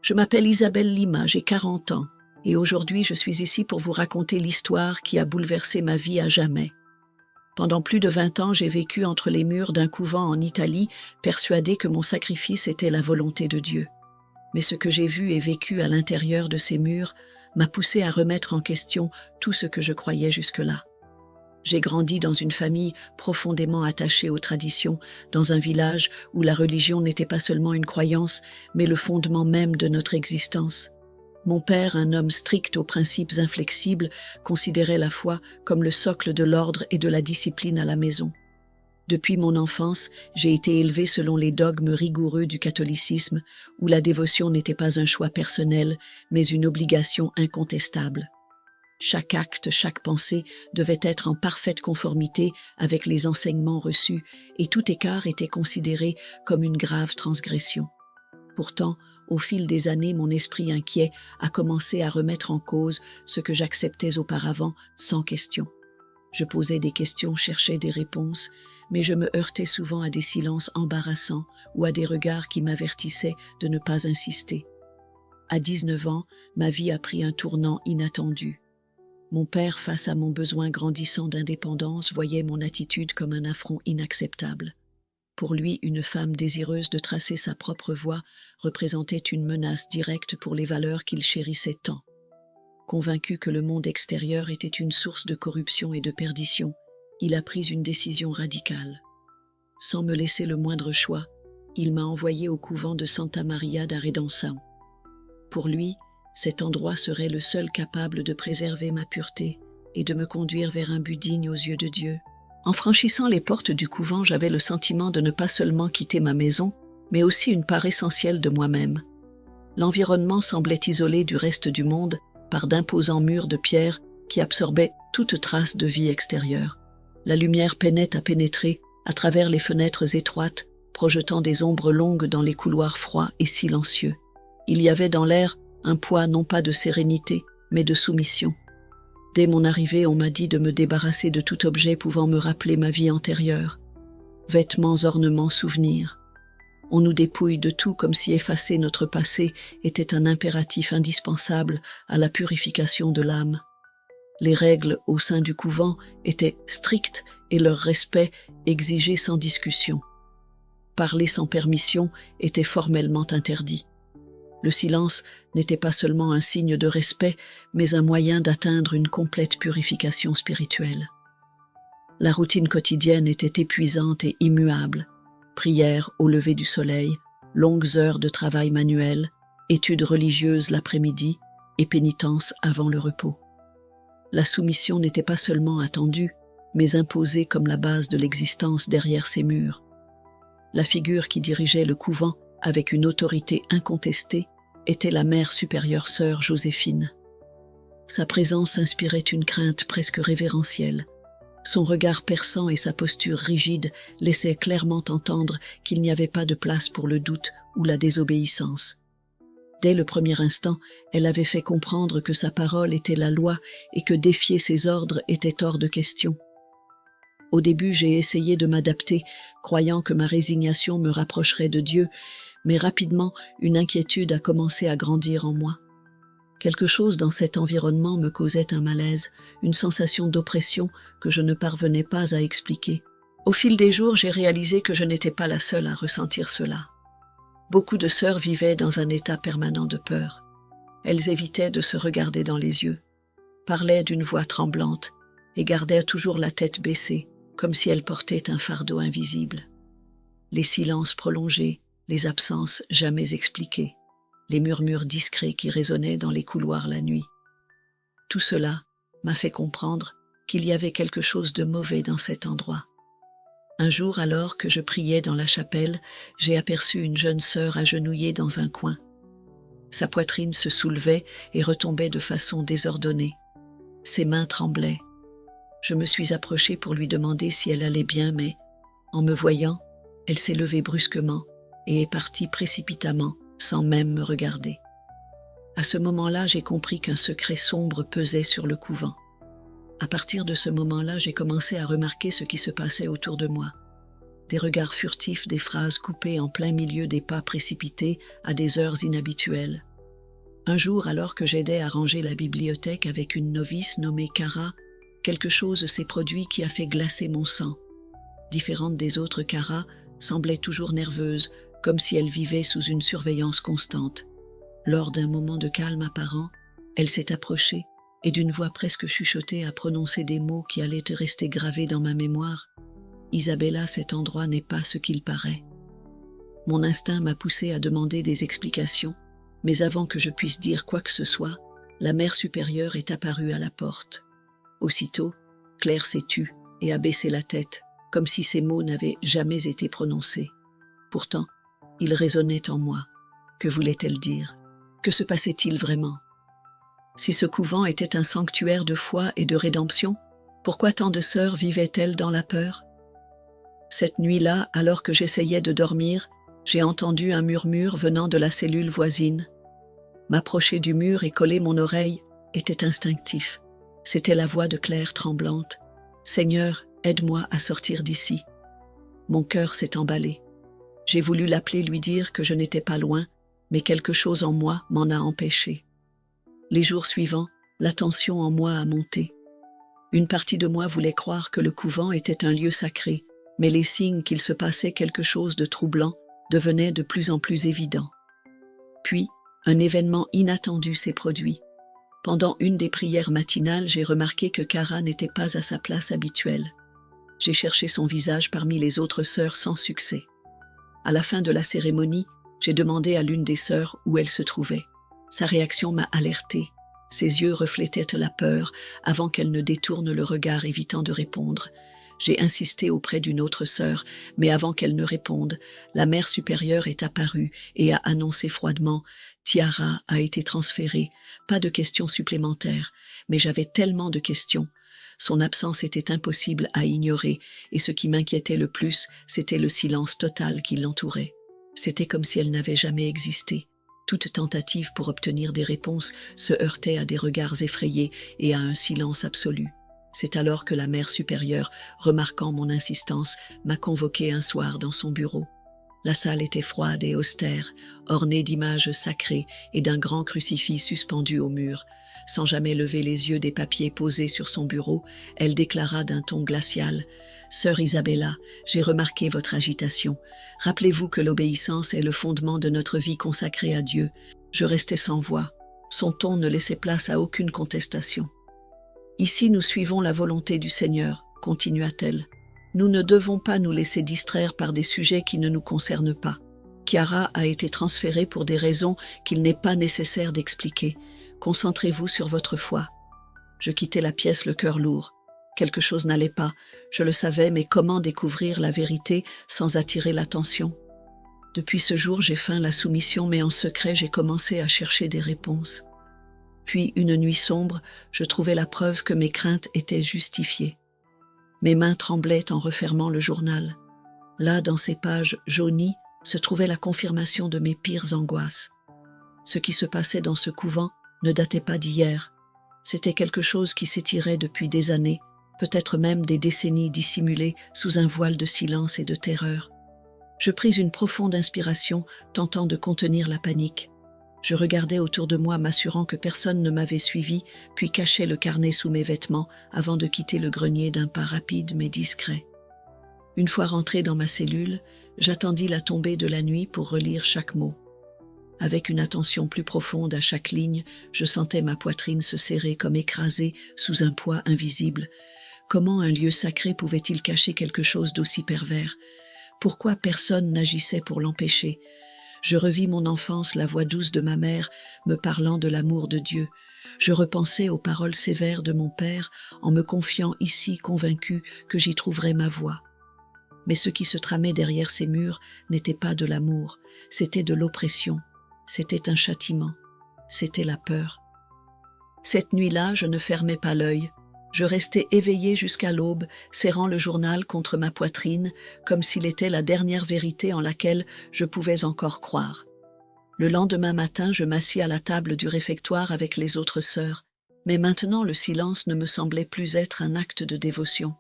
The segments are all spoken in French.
Je m'appelle Isabelle Lima, j'ai 40 ans, et aujourd'hui je suis ici pour vous raconter l'histoire qui a bouleversé ma vie à jamais. Pendant plus de 20 ans, j'ai vécu entre les murs d'un couvent en Italie, persuadée que mon sacrifice était la volonté de Dieu. Mais ce que j'ai vu et vécu à l'intérieur de ces murs m'a poussé à remettre en question tout ce que je croyais jusque-là. J'ai grandi dans une famille profondément attachée aux traditions, dans un village où la religion n'était pas seulement une croyance, mais le fondement même de notre existence. Mon père, un homme strict aux principes inflexibles, considérait la foi comme le socle de l'ordre et de la discipline à la maison. Depuis mon enfance, j'ai été élevée selon les dogmes rigoureux du catholicisme, où la dévotion n'était pas un choix personnel, mais une obligation incontestable. Chaque acte, chaque pensée devait être en parfaite conformité avec les enseignements reçus, et tout écart était considéré comme une grave transgression. Pourtant, au fil des années, mon esprit inquiet a commencé à remettre en cause ce que j'acceptais auparavant sans question. Je posais des questions, cherchais des réponses, mais je me heurtais souvent à des silences embarrassants ou à des regards qui m'avertissaient de ne pas insister. À 19 ans, ma vie a pris un tournant inattendu. Mon père, face à mon besoin grandissant d'indépendance, voyait mon attitude comme un affront inacceptable. Pour lui, une femme désireuse de tracer sa propre voie représentait une menace directe pour les valeurs qu'il chérissait tant. Convaincu que le monde extérieur était une source de corruption et de perdition, il a pris une décision radicale. Sans me laisser le moindre choix, il m'a envoyé au couvent de Santa Maria da Redenção. Pour lui, cet endroit serait le seul capable de préserver ma pureté et de me conduire vers un but digne aux yeux de Dieu. En franchissant les portes du couvent, j'avais le sentiment de ne pas seulement quitter ma maison, mais aussi une part essentielle de moi-même. L'environnement semblait isolé du reste du monde par d'imposants murs de pierre qui absorbaient toute trace de vie extérieure. La lumière peinait à pénétrer à travers les fenêtres étroites, projetant des ombres longues dans les couloirs froids et silencieux. Il y avait dans l'air un poids non pas de sérénité, mais de soumission. Dès mon arrivée, on m'a dit de me débarrasser de tout objet pouvant me rappeler ma vie antérieure. Vêtements, ornements, souvenirs. On nous dépouille de tout comme si effacer notre passé était un impératif indispensable à la purification de l'âme. Les règles au sein du couvent étaient strictes et leur respect exigé sans discussion. Parler sans permission était formellement interdit. Le silence n'était pas seulement un signe de respect, mais un moyen d'atteindre une complète purification spirituelle. La routine quotidienne était épuisante et immuable. Prières au lever du soleil, longues heures de travail manuel, études religieuses l'après-midi et pénitence avant le repos. La soumission n'était pas seulement attendue, mais imposée comme la base de l'existence derrière ces murs. La figure qui dirigeait le couvent avec une autorité incontestée était la mère supérieure sœur Joséphine. Sa présence inspirait une crainte presque révérentielle. Son regard perçant et sa posture rigide laissaient clairement entendre qu'il n'y avait pas de place pour le doute ou la désobéissance. Dès le premier instant, elle avait fait comprendre que sa parole était la loi et que défier ses ordres était hors de question. Au début, j'ai essayé de m'adapter, croyant que ma résignation me rapprocherait de Dieu, mais rapidement, une inquiétude a commencé à grandir en moi. Quelque chose dans cet environnement me causait un malaise, une sensation d'oppression que je ne parvenais pas à expliquer. Au fil des jours, j'ai réalisé que je n'étais pas la seule à ressentir cela. Beaucoup de sœurs vivaient dans un état permanent de peur. Elles évitaient de se regarder dans les yeux, parlaient d'une voix tremblante et gardaient toujours la tête baissée, comme si elles portaient un fardeau invisible. Les silences prolongés, les absences jamais expliquées, les murmures discrets qui résonnaient dans les couloirs la nuit. Tout cela m'a fait comprendre qu'il y avait quelque chose de mauvais dans cet endroit. Un jour, alors que je priais dans la chapelle, j'ai aperçu une jeune sœur agenouillée dans un coin. Sa poitrine se soulevait et retombait de façon désordonnée. Ses mains tremblaient. Je me suis approchée pour lui demander si elle allait bien, mais, en me voyant, elle s'est levée brusquement et est partie précipitamment, sans même me regarder. À ce moment-là, j'ai compris qu'un secret sombre pesait sur le couvent. À partir de ce moment-là, j'ai commencé à remarquer ce qui se passait autour de moi. Des regards furtifs, des phrases coupées en plein milieu des pas précipités à des heures inhabituelles. Un jour, alors que j'aidais à ranger la bibliothèque avec une novice nommée Cara, quelque chose s'est produit qui a fait glacer mon sang. Différente des autres, Cara semblait toujours nerveuse, comme si elle vivait sous une surveillance constante. Lors d'un moment de calme apparent, elle s'est approchée et d'une voix presque chuchotée a prononcé des mots qui allaient rester gravés dans ma mémoire. « Isabella, cet endroit n'est pas ce qu'il paraît. » Mon instinct m'a poussé à demander des explications, mais avant que je puisse dire quoi que ce soit, la mère supérieure est apparue à la porte. Aussitôt, Claire s'est tue et a baissé la tête, comme si ces mots n'avaient jamais été prononcés. Pourtant, ils résonnaient en moi. Que voulait-elle dire? Que se passait-il vraiment? Si ce couvent était un sanctuaire de foi et de rédemption, pourquoi tant de sœurs vivaient-elles dans la peur? Cette nuit-là, alors que j'essayais de dormir, j'ai entendu un murmure venant de la cellule voisine. M'approcher du mur et coller mon oreille était instinctif. C'était la voix de Claire tremblante. « Seigneur, aide-moi à sortir d'ici. » Mon cœur s'est emballé. J'ai voulu l'appeler, lui dire que je n'étais pas loin, mais quelque chose en moi m'en a empêché. Les jours suivants, la tension en moi a monté. Une partie de moi voulait croire que le couvent était un lieu sacré, mais les signes qu'il se passait quelque chose de troublant devenaient de plus en plus évidents. Puis, un événement inattendu s'est produit. Pendant une des prières matinales, j'ai remarqué que Cara n'était pas à sa place habituelle. J'ai cherché son visage parmi les autres sœurs sans succès. À la fin de la cérémonie, j'ai demandé à l'une des sœurs où elle se trouvait. Sa réaction m'a alertée. Ses yeux reflétaient la peur avant qu'elle ne détourne le regard, évitant de répondre. J'ai insisté auprès d'une autre sœur, mais avant qu'elle ne réponde, la mère supérieure est apparue et a annoncé froidement « Tiara a été transférée, pas de questions supplémentaires, mais j'avais tellement de questions. » Son absence était impossible à ignorer, et ce qui m'inquiétait le plus, c'était le silence total qui l'entourait. C'était comme si elle n'avait jamais existé. Toute tentative pour obtenir des réponses se heurtait à des regards effrayés et à un silence absolu. C'est alors que la mère supérieure, remarquant mon insistance, m'a convoqué un soir dans son bureau. La salle était froide et austère, ornée d'images sacrées et d'un grand crucifix suspendu au mur. Sans jamais lever les yeux des papiers posés sur son bureau, elle déclara d'un ton glacial « Sœur Isabella, j'ai remarqué votre agitation. Rappelez-vous que l'obéissance est le fondement de notre vie consacrée à Dieu. » Je restais sans voix. Son ton ne laissait place à aucune contestation. « Ici, nous suivons la volonté du Seigneur, » continua-t-elle. « Nous ne devons pas nous laisser distraire par des sujets qui ne nous concernent pas. Chiara a été transférée pour des raisons qu'il n'est pas nécessaire d'expliquer. Concentrez-vous sur votre foi. » Je quittais la pièce le cœur lourd. Quelque chose n'allait pas, je le savais, mais comment découvrir la vérité sans attirer l'attention? Depuis ce jour, j'ai feint la soumission, mais en secret, j'ai commencé à chercher des réponses. Puis, une nuit sombre, je trouvai la preuve que mes craintes étaient justifiées. Mes mains tremblaient en refermant le journal. Là, dans ces pages jaunies, se trouvait la confirmation de mes pires angoisses. Ce qui se passait dans ce couvent ne datait pas d'hier. C'était quelque chose qui s'étirait depuis des années, peut-être même des décennies dissimulées sous un voile de silence et de terreur. Je pris une profonde inspiration, tentant de contenir la panique. Je regardais autour de moi, m'assurant que personne ne m'avait suivi, puis cachai le carnet sous mes vêtements avant de quitter le grenier d'un pas rapide mais discret. Une fois rentré dans ma cellule, j'attendis la tombée de la nuit pour relire chaque mot. Avec une attention plus profonde à chaque ligne, je sentais ma poitrine se serrer comme écrasée sous un poids invisible. Comment un lieu sacré pouvait-il cacher quelque chose d'aussi pervers? Pourquoi personne n'agissait pour l'empêcher? Je revis mon enfance, la voix douce de ma mère me parlant de l'amour de Dieu. Je repensais aux paroles sévères de mon père en me confiant ici convaincu que j'y trouverais ma voie. Mais ce qui se tramait derrière ces murs n'était pas de l'amour, c'était de l'oppression, c'était un châtiment, c'était la peur. Cette nuit-là, je ne fermais pas l'œil. Je restais éveillé jusqu'à l'aube, serrant le journal contre ma poitrine, comme s'il était la dernière vérité en laquelle je pouvais encore croire. Le lendemain matin, je m'assis à la table du réfectoire avec les autres sœurs, mais maintenant le silence ne me semblait plus être un acte de dévotion.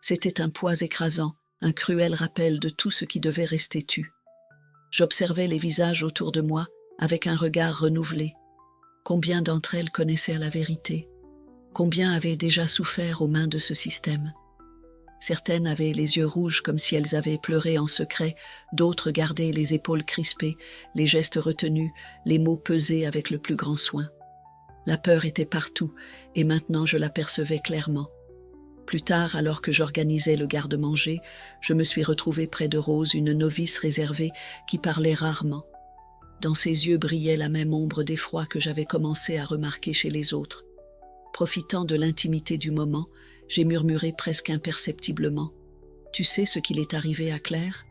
C'était un poids écrasant, un cruel rappel de tout ce qui devait rester tu. J'observais les visages autour de moi avec un regard renouvelé. Combien d'entre elles connaissaient la vérité? Combien avaient déjà souffert aux mains de ce système? Certaines avaient les yeux rouges comme si elles avaient pleuré en secret, d'autres gardaient les épaules crispées, les gestes retenus, les mots pesés avec le plus grand soin. La peur était partout, et maintenant je l'apercevais clairement. Plus tard, alors que j'organisais le garde-manger, je me suis retrouvée près de Rose, une novice réservée qui parlait rarement. Dans ses yeux brillait la même ombre d'effroi que j'avais commencé à remarquer chez les autres. Profitant de l'intimité du moment, j'ai murmuré presque imperceptiblement. « Tu sais ce qu'il est arrivé à Claire ?»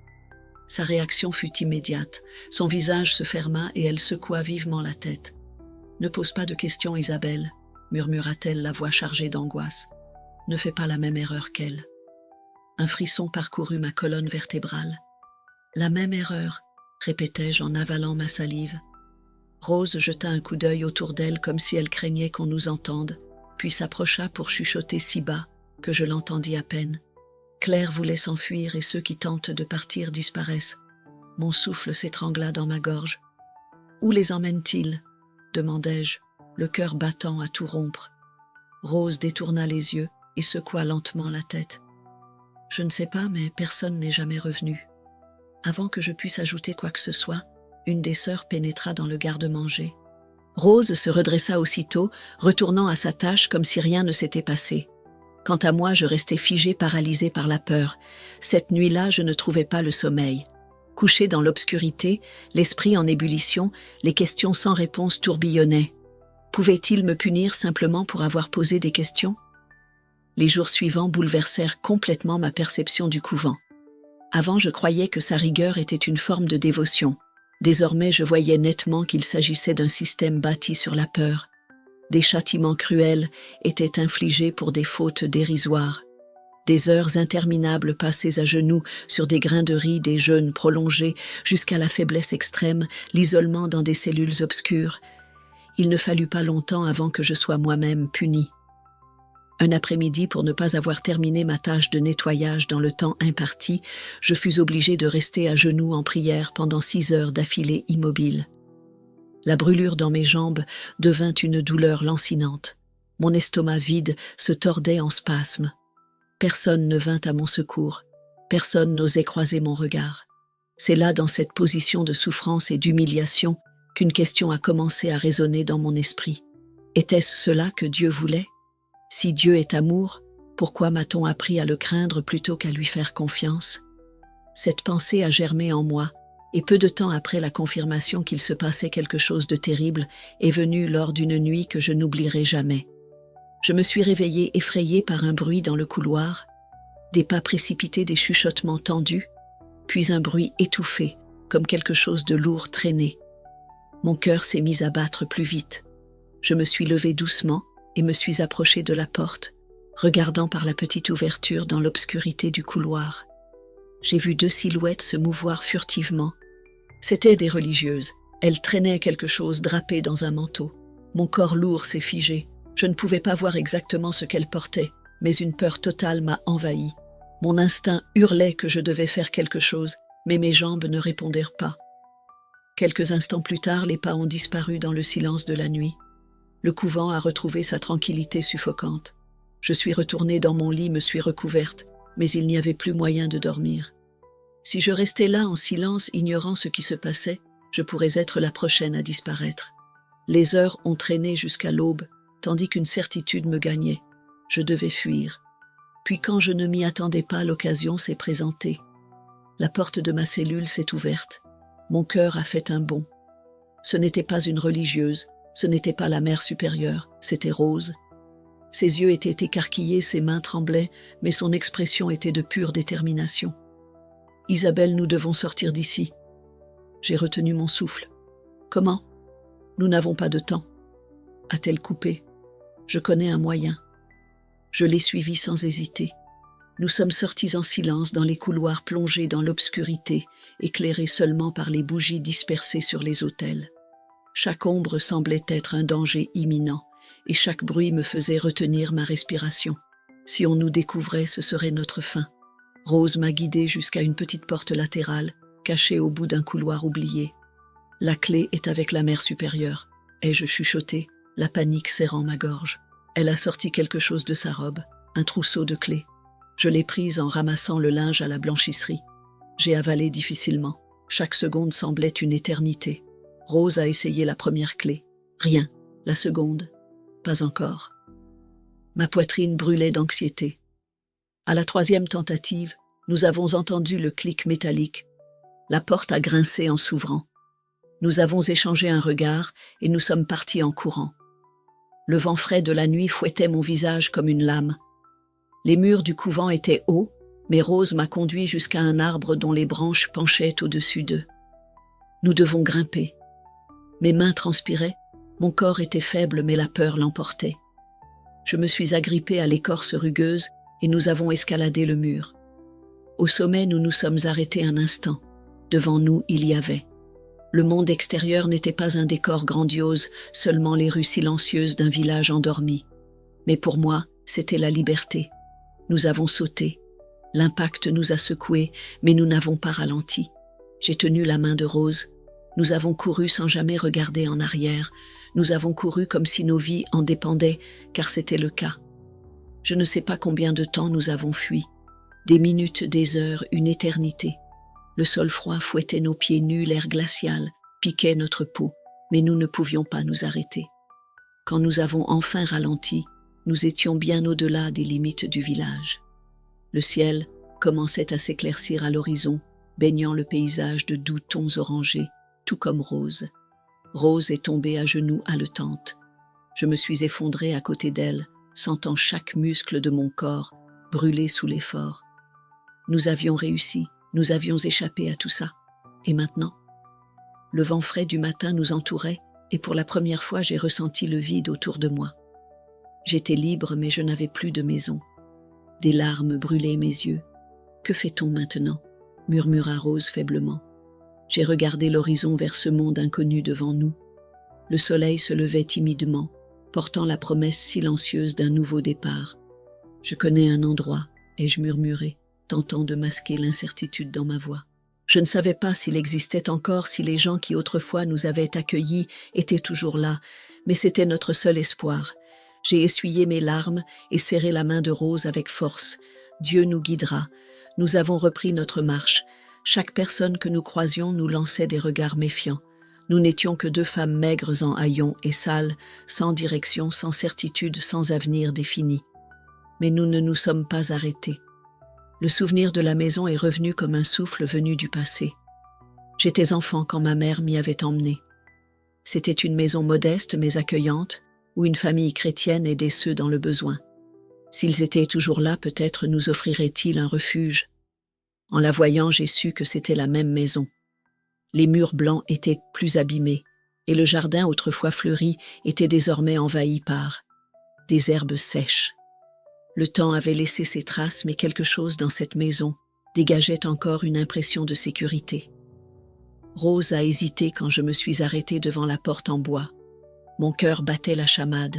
Sa réaction fut immédiate. Son visage se ferma et elle secoua vivement la tête. « Ne pose pas de questions, Isabelle, » murmura-t-elle, la voix chargée d'angoisse. « Ne fais pas la même erreur qu'elle. » Un frisson parcourut ma colonne vertébrale. « La même erreur », répétai-je en avalant ma salive. Rose jeta un coup d'œil autour d'elle comme si elle craignait qu'on nous entende, puis s'approcha pour chuchoter si bas que je l'entendis à peine. Claire voulait s'enfuir et ceux qui tentent de partir disparaissent. Mon souffle s'étrangla dans ma gorge. « Où les emmène-t-il » demandai-je, le cœur battant à tout rompre. Rose détourna les yeux et secoua lentement la tête. « Je ne sais pas, mais personne n'est jamais revenu. » Avant que je puisse ajouter quoi que ce soit, une des sœurs pénétra dans le garde-manger. Rose se redressa aussitôt, retournant à sa tâche comme si rien ne s'était passé. Quant à moi, je restais figée, paralysée par la peur. Cette nuit-là, je ne trouvais pas le sommeil. Couchée dans l'obscurité, l'esprit en ébullition, les questions sans réponse tourbillonnaient. Pouvait-il me punir simplement pour avoir posé des questions? Les jours suivants bouleversèrent complètement ma perception du couvent. Avant, je croyais que sa rigueur était une forme de dévotion. Désormais, je voyais nettement qu'il s'agissait d'un système bâti sur la peur. Des châtiments cruels étaient infligés pour des fautes dérisoires. Des heures interminables passées à genoux sur des grains de riz, des jeûnes prolongés jusqu'à la faiblesse extrême, l'isolement dans des cellules obscures. Il ne fallut pas longtemps avant que je sois moi-même punie. Un après-midi, pour ne pas avoir terminé ma tâche de nettoyage dans le temps imparti, je fus obligée de rester à genoux en prière pendant 6 heures d'affilée immobile. La brûlure dans mes jambes devint une douleur lancinante. Mon estomac vide se tordait en spasmes. Personne ne vint à mon secours. Personne n'osait croiser mon regard. C'est là, dans cette position de souffrance et d'humiliation, qu'une question a commencé à résonner dans mon esprit. Était-ce cela que Dieu voulait? Si Dieu est amour, pourquoi m'a-t-on appris à le craindre plutôt qu'à lui faire confiance? Cette pensée a germé en moi, et peu de temps après la confirmation qu'il se passait quelque chose de terrible est venue lors d'une nuit que je n'oublierai jamais. Je me suis réveillée effrayée par un bruit dans le couloir, des pas précipités, des chuchotements tendus, puis un bruit étouffé, comme quelque chose de lourd traîné. Mon cœur s'est mis à battre plus vite. Je me suis levée doucement et me suis approchée de la porte, regardant par la petite ouverture dans l'obscurité du couloir. J'ai vu 2 silhouettes se mouvoir furtivement. C'étaient des religieuses. Elles traînaient quelque chose drapé dans un manteau. Mon corps lourd s'est figé. Je ne pouvais pas voir exactement ce qu'elles portaient, mais une peur totale m'a envahi. Mon instinct hurlait que je devais faire quelque chose, mais mes jambes ne répondirent pas. Quelques instants plus tard, les pas ont disparu dans le silence de la nuit. Le couvent a retrouvé sa tranquillité suffocante. Je suis retournée dans mon lit, me suis recouverte, mais il n'y avait plus moyen de dormir. Si je restais là en silence, ignorant ce qui se passait, je pourrais être la prochaine à disparaître. Les heures ont traîné jusqu'à l'aube, tandis qu'une certitude me gagnait. Je devais fuir. Puis quand je ne m'y attendais pas, l'occasion s'est présentée. La porte de ma cellule s'est ouverte. Mon cœur a fait un bond. Ce n'était pas une religieuse, ce n'était pas la mère supérieure, c'était Rose. Ses yeux étaient écarquillés, ses mains tremblaient, mais son expression était de pure détermination. « Isabelle, nous devons sortir d'ici. » J'ai retenu mon souffle. « Comment ? Nous n'avons pas de temps. » A-t-elle coupé ? Je connais un moyen. Je l'ai suivie sans hésiter. Nous sommes sortis en silence dans les couloirs plongés dans l'obscurité, éclairés seulement par les bougies dispersées sur les autels. Chaque ombre semblait être un danger imminent, et chaque bruit me faisait retenir ma respiration. Si on nous découvrait, ce serait notre fin. Rose m'a guidée jusqu'à une petite porte latérale, cachée au bout d'un couloir oublié. La clé est avec la mère supérieure. ai-je chuchoté, la panique serrant ma gorge. Elle a sorti quelque chose de sa robe, un trousseau de clés. Je l'ai prise en ramassant le linge à la blanchisserie. J'ai avalé difficilement. Chaque seconde semblait une éternité. Rose a essayé la première clé. Rien. La seconde. Pas encore. Ma poitrine brûlait d'anxiété. À la troisième tentative, nous avons entendu le clic métallique. La porte a grincé en s'ouvrant. Nous avons échangé un regard et nous sommes partis en courant. Le vent frais de la nuit fouettait mon visage comme une lame. Les murs du couvent étaient hauts, mais Rose m'a conduit jusqu'à un arbre dont les branches penchaient au-dessus d'eux. Nous devons grimper. Mes mains transpiraient, mon corps était faible mais la peur l'emportait. Je me suis agrippée à l'écorce rugueuse et nous avons escaladé le mur. Au sommet, nous nous sommes arrêtés un instant. Devant nous, il y avait. Le monde extérieur n'était pas un décor grandiose, seulement les rues silencieuses d'un village endormi. Mais pour moi, c'était la liberté. Nous avons sauté. L'impact nous a secoués, mais nous n'avons pas ralenti. J'ai tenu la main de Rose. Nous avons couru sans jamais regarder en arrière. Nous avons couru comme si nos vies en dépendaient, car c'était le cas. Je ne sais pas combien de temps nous avons fui. Des minutes, des heures, une éternité. Le sol froid fouettait nos pieds nus, l'air glacial piquait notre peau, mais nous ne pouvions pas nous arrêter. Quand nous avons enfin ralenti, nous étions bien au-delà des limites du village. Le ciel commençait à s'éclaircir à l'horizon, baignant le paysage de doux tons orangés, tout comme Rose. Rose est tombée à genoux haletante. Je me suis effondrée à côté d'elle, sentant chaque muscle de mon corps brûler sous l'effort. Nous avions réussi, nous avions échappé à tout ça. Et maintenant? Le vent frais du matin nous entourait, et pour la première fois j'ai ressenti le vide autour de moi. J'étais libre, mais je n'avais plus de maison. Des larmes brûlaient mes yeux. Que fait-on maintenant? Murmura Rose faiblement. J'ai regardé l'horizon vers ce monde inconnu devant nous. Le soleil se levait timidement, portant la promesse silencieuse d'un nouveau départ. Je connais un endroit, ai-je murmuré, tentant de masquer l'incertitude dans ma voix. Je ne savais pas s'il existait encore, si les gens qui autrefois nous avaient accueillis étaient toujours là, mais c'était notre seul espoir. J'ai essuyé mes larmes et serré la main de Rose avec force. Dieu nous guidera. Nous avons repris notre marche. Chaque personne que nous croisions nous lançait des regards méfiants. Nous n'étions que deux femmes maigres en haillons et sales, sans direction, sans certitude, sans avenir défini. Mais nous ne nous sommes pas arrêtés. Le souvenir de la maison est revenu comme un souffle venu du passé. J'étais enfant quand ma mère m'y avait emmené. C'était une maison modeste mais accueillante, où une famille chrétienne aidait ceux dans le besoin. S'ils étaient toujours là, peut-être nous offriraient-ils un refuge. En la voyant, j'ai su que c'était la même maison. Les murs blancs étaient plus abîmés, et le jardin autrefois fleuri était désormais envahi par des herbes sèches. Le temps avait laissé ses traces, mais quelque chose dans cette maison dégageait encore une impression de sécurité. Rose a hésité quand je me suis arrêtée devant la porte en bois. Mon cœur battait la chamade.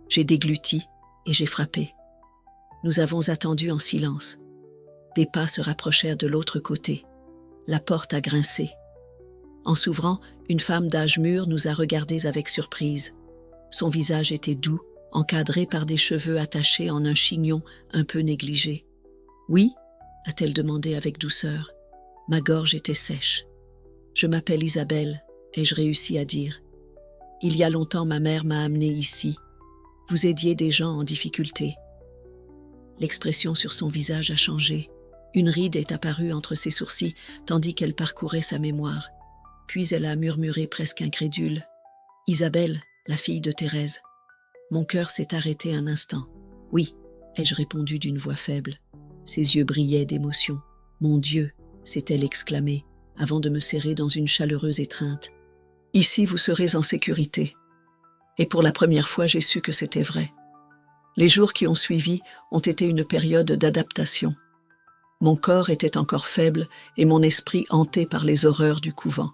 J'ai dégluti et j'ai frappé. Nous avons attendu en silence. Des pas se rapprochèrent de l'autre côté. La porte a grincé. En s'ouvrant, une femme d'âge mûr nous a regardés avec surprise. Son visage était doux, encadré par des cheveux attachés en un chignon un peu négligé. « Oui » a-t-elle demandé avec douceur. Ma gorge était sèche. « Je m'appelle Isabelle » ai-je réussi à dire. « Il y a longtemps, ma mère m'a amenée ici. Vous aidiez des gens en difficulté. » L'expression sur son visage a changé. Une ride est apparue entre ses sourcils, tandis qu'elle parcourait sa mémoire. Puis elle a murmuré presque incrédule. « Isabelle, la fille de Thérèse. » Mon cœur s'est arrêté un instant. « Oui » ai-je répondu d'une voix faible. Ses yeux brillaient d'émotion. « Mon Dieu » s'est-elle exclamée, avant de me serrer dans une chaleureuse étreinte. « Ici, vous serez en sécurité. » Et pour la première fois, j'ai su que c'était vrai. Les jours qui ont suivi ont été une période d'adaptation. Mon corps était encore faible et mon esprit hanté par les horreurs du couvent.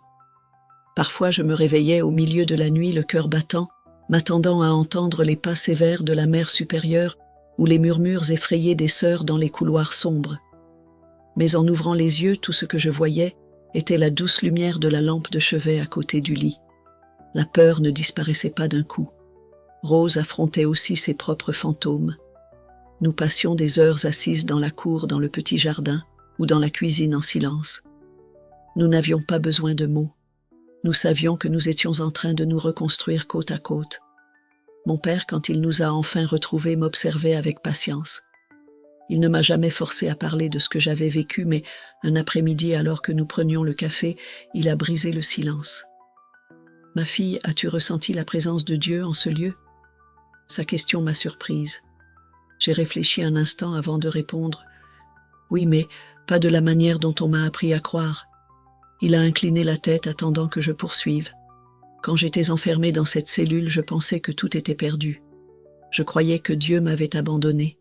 Parfois, je me réveillais au milieu de la nuit, le cœur battant, m'attendant à entendre les pas sévères de la mère supérieure ou les murmures effrayés des sœurs dans les couloirs sombres. Mais en ouvrant les yeux, tout ce que je voyais était la douce lumière de la lampe de chevet à côté du lit. La peur ne disparaissait pas d'un coup. Rose affrontait aussi ses propres fantômes. Nous passions des heures assises dans la cour, dans le petit jardin ou dans la cuisine en silence. Nous n'avions pas besoin de mots. Nous savions que nous étions en train de nous reconstruire côte à côte. Mon père, quand il nous a enfin retrouvés, m'observait avec patience. Il ne m'a jamais forcé à parler de ce que j'avais vécu, mais un après-midi, alors que nous prenions le café, il a brisé le silence. « Ma fille, as-tu ressenti la présence de Dieu en ce lieu ?» Sa question m'a surprise. J'ai réfléchi un instant avant de répondre. « Oui, mais pas de la manière dont on m'a appris à croire. » Il a incliné la tête, attendant que je poursuive. Quand j'étais enfermée dans cette cellule, je pensais que tout était perdu. Je croyais que Dieu m'avait abandonnée.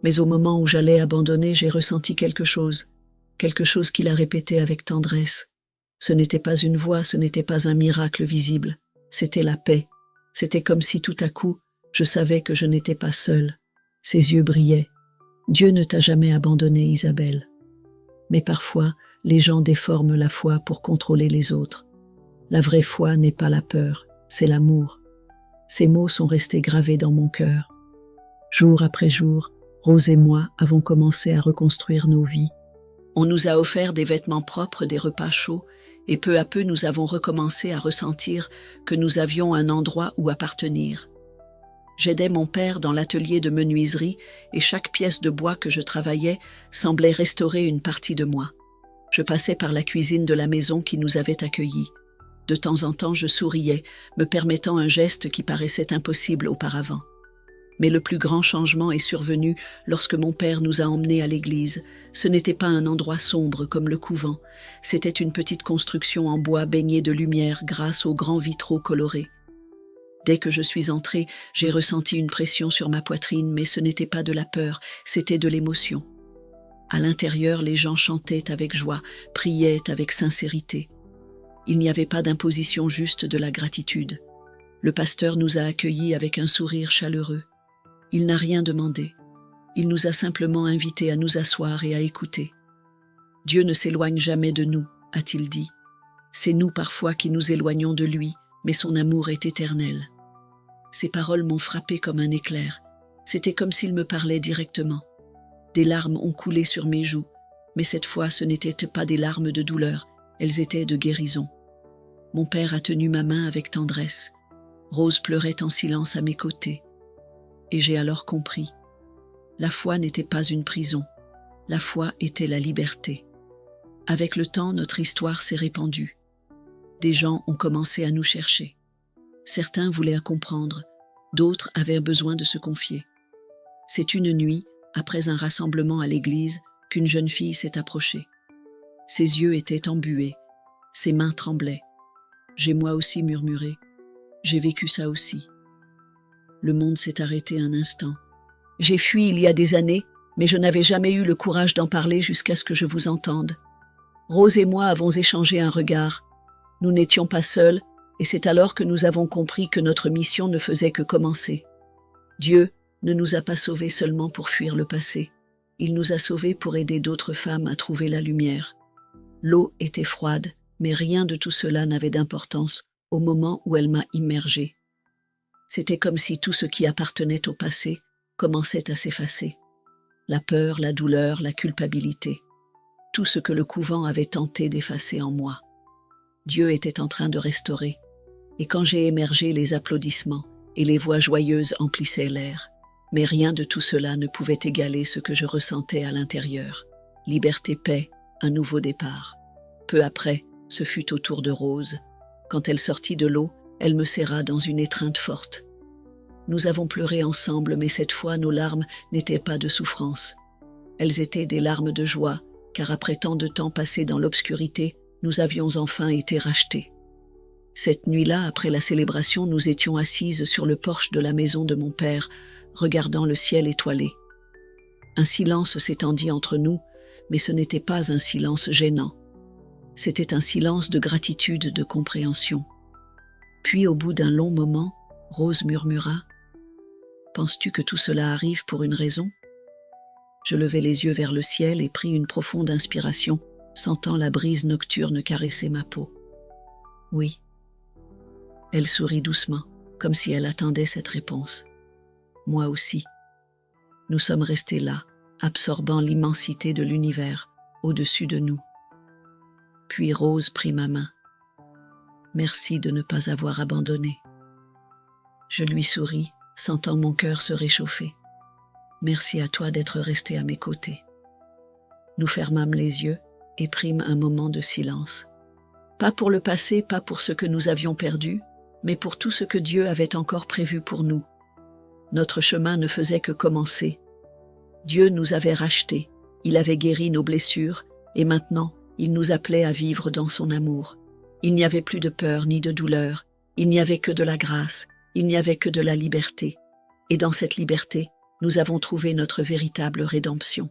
Mais au moment où j'allais abandonner, j'ai ressenti quelque chose qu'il a répété avec tendresse. Ce n'était pas une voix, ce n'était pas un miracle visible, c'était la paix. C'était comme si tout à coup, je savais que je n'étais pas seule. Ses yeux brillaient. Dieu ne t'a jamais abandonnée, Isabelle. Mais parfois, les gens déforment la foi pour contrôler les autres. La vraie foi n'est pas la peur, c'est l'amour. Ces mots sont restés gravés dans mon cœur. Jour après jour, Rose et moi avons commencé à reconstruire nos vies. On nous a offert des vêtements propres, des repas chauds, et peu à peu nous avons recommencé à ressentir que nous avions un endroit où appartenir. J'aidais mon père dans l'atelier de menuiserie et chaque pièce de bois que je travaillais semblait restaurer une partie de moi. Je passais par la cuisine de la maison qui nous avait accueillis. De temps en temps, je souriais, me permettant un geste qui paraissait impossible auparavant. Mais le plus grand changement est survenu lorsque mon père nous a emmenés à l'église. Ce n'était pas un endroit sombre comme le couvent, c'était une petite construction en bois baignée de lumière grâce aux grands vitraux colorés. Dès que je suis entrée, j'ai ressenti une pression sur ma poitrine, mais ce n'était pas de la peur, c'était de l'émotion. À l'intérieur, les gens chantaient avec joie, priaient avec sincérité. Il n'y avait pas d'imposition, juste de la gratitude. Le pasteur nous a accueillis avec un sourire chaleureux. Il n'a rien demandé. Il nous a simplement invités à nous asseoir et à écouter. Dieu ne s'éloigne jamais de nous, a-t-il dit. C'est nous parfois qui nous éloignons de lui, mais son amour est éternel. Ces paroles m'ont frappé comme un éclair. C'était comme s'il me parlait directement. Des larmes ont coulé sur mes joues, mais cette fois ce n'étaient pas des larmes de douleur, elles étaient de guérison. Mon père a tenu ma main avec tendresse. Rose pleurait en silence à mes côtés. Et j'ai alors compris. La foi n'était pas une prison. La foi était la liberté. Avec le temps, notre histoire s'est répandue. Des gens ont commencé à nous chercher. Certains voulaient comprendre, d'autres avaient besoin de se confier. C'est une nuit, après un rassemblement à l'église, qu'une jeune fille s'est approchée. Ses yeux étaient embués, ses mains tremblaient. J'ai moi aussi murmuré. J'ai vécu ça aussi. Le monde s'est arrêté un instant. J'ai fui il y a des années, mais je n'avais jamais eu le courage d'en parler jusqu'à ce que je vous entende. Rose et moi avons échangé un regard. Nous n'étions pas seuls, et c'est alors que nous avons compris que notre mission ne faisait que commencer. Dieu ne nous a pas sauvés seulement pour fuir le passé. Il nous a sauvés pour aider d'autres femmes à trouver la lumière. L'eau était froide, mais rien de tout cela n'avait d'importance au moment où elle m'a immergée. C'était comme si tout ce qui appartenait au passé commençait à s'effacer. La peur, la douleur, la culpabilité. Tout ce que le couvent avait tenté d'effacer en moi. Dieu était en train de restaurer. Et quand j'ai émergé, les applaudissements et les voix joyeuses emplissaient l'air. Mais rien de tout cela ne pouvait égaler ce que je ressentais à l'intérieur. Liberté, paix, un nouveau départ. Peu après, ce fut au tour de Rose. Quand elle sortit de l'eau, elle me serra dans une étreinte forte. Nous avons pleuré ensemble, mais cette fois nos larmes n'étaient pas de souffrance. Elles étaient des larmes de joie, car après tant de temps passé dans l'obscurité, nous avions enfin été rachetés. Cette nuit-là, après la célébration, nous étions assises sur le porche de la maison de mon père, regardant le ciel étoilé. Un silence s'étendit entre nous, mais ce n'était pas un silence gênant. C'était un silence de gratitude, de compréhension. Puis, au bout d'un long moment, Rose murmura « Penses-tu que tout cela arrive pour une raison ?» Je levai les yeux vers le ciel et pris une profonde inspiration, sentant la brise nocturne caresser ma peau. Oui. Elle sourit doucement, comme si elle attendait cette réponse. Moi aussi. Nous sommes restés là, absorbant l'immensité de l'univers au-dessus de nous. Puis Rose prit ma main. Merci de ne pas avoir abandonné. Je lui souris, sentant mon cœur se réchauffer. Merci à toi d'être resté à mes côtés. Nous fermâmes les yeux et prîmes un moment de silence. Pas pour le passé, pas pour ce que nous avions perdu, mais pour tout ce que Dieu avait encore prévu pour nous. Notre chemin ne faisait que commencer. Dieu nous avait rachetés, il avait guéri nos blessures, et maintenant, il nous appelait à vivre dans son amour. Il n'y avait plus de peur ni de douleur, il n'y avait que de la grâce, il n'y avait que de la liberté. Et dans cette liberté, nous avons trouvé notre véritable rédemption.